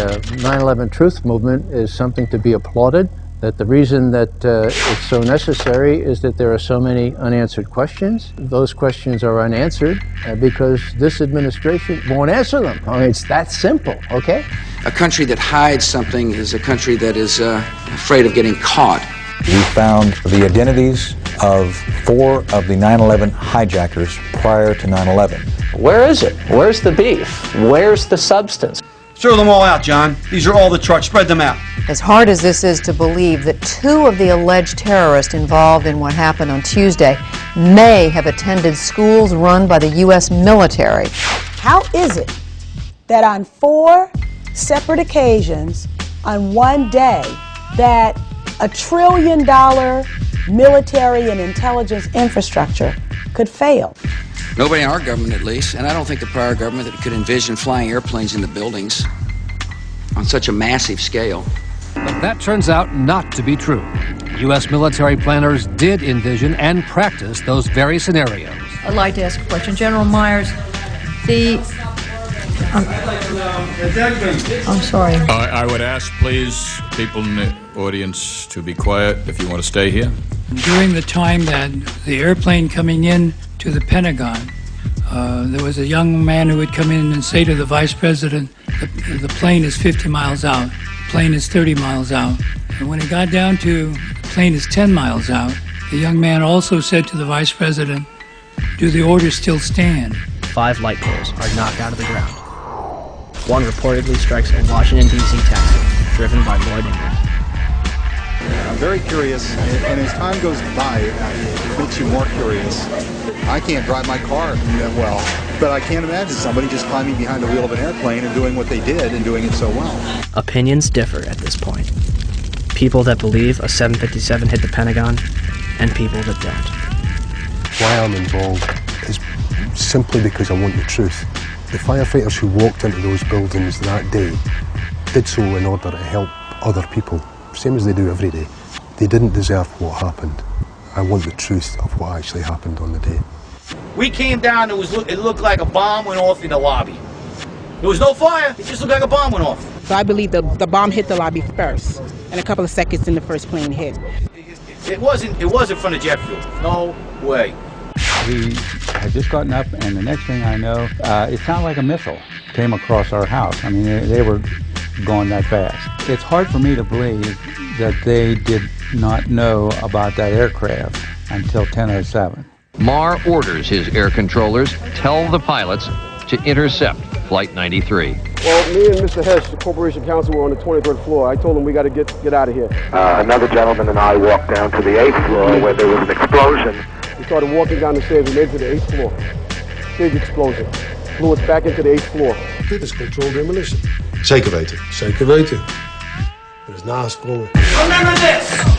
9/11 truth movement is something to be applauded, that the reason that it's so necessary is that there are so many unanswered questions. Those questions are unanswered because this administration won't answer them. I mean, it's that simple, okay? A country that hides something is a country that is afraid of getting caught. We found the identities of 4 of the 9/11 hijackers prior to 9/11. Where is it? Where's the beef? Where's the substance? Throw them all out, John. These are all the trucks. Spread them out. As hard as this is to believe that 2 of the alleged terrorists involved in what happened on Tuesday may have attended schools run by the U.S. military. How is it that on 4 separate occasions on one day that $1 trillion military and intelligence infrastructure could fail? Nobody in our government, at least, and I don't think the prior government that could envision flying airplanes into buildings on such a massive scale. But that turns out not to be true. U.S. military planners did envision and practice those very scenarios. I'd like to ask a question. General Myers, I'm sorry. I would ask, please, people in the audience to be quiet if you want to stay here. During the time that the airplane coming in to the Pentagon, there was a young man who would come in and say to the vice president, the plane is 50 miles out, the plane is 30 miles out. And when it got down to the plane is 10 miles out, the young man also said to the vice president, do the orders still stand? 5 light poles are knocked out of the ground. One reportedly strikes a Washington, D.C. taxi, driven by Lloyd Ingram. I'm very curious, and as time goes by, it makes you more curious. I can't drive my car that well, but I can't imagine somebody just climbing behind the wheel of an airplane and doing what they did and doing it so well. Opinions differ at this point. People that believe a 757 hit the Pentagon, and people that don't. Why I'm involved is simply because I want the truth. The firefighters who walked into those buildings that day did so in order to help other people, same as they do every day. They didn't deserve what happened. I want the truth of what actually happened on the day. We came down, it looked like a bomb went off in the lobby. There was no fire, it just looked like a bomb went off. So I believe the bomb hit the lobby first, and a couple of seconds in the first plane hit. It wasn't from the jet fuel. No way. We had just gotten up, and the next thing I know, it sounded like a missile came across our house. I mean, they were going that fast. It's hard for me to believe that they did not know about that aircraft until 10:07. Marr orders his air controllers tell the pilots to intercept Flight 93. Well, me and Mr. Hess, the Corporation Counsel, were on the 23rd floor. I told him we got to get out of here. Another gentleman and I walked down to the 8th floor where there was an explosion. We started walking down the stairs and made it to the 8th floor. Big explosion. Blew us back into the 8th floor. Dit is controlled demolition. Zeker weten. Zeker weten. Er is naast komen. Remember this!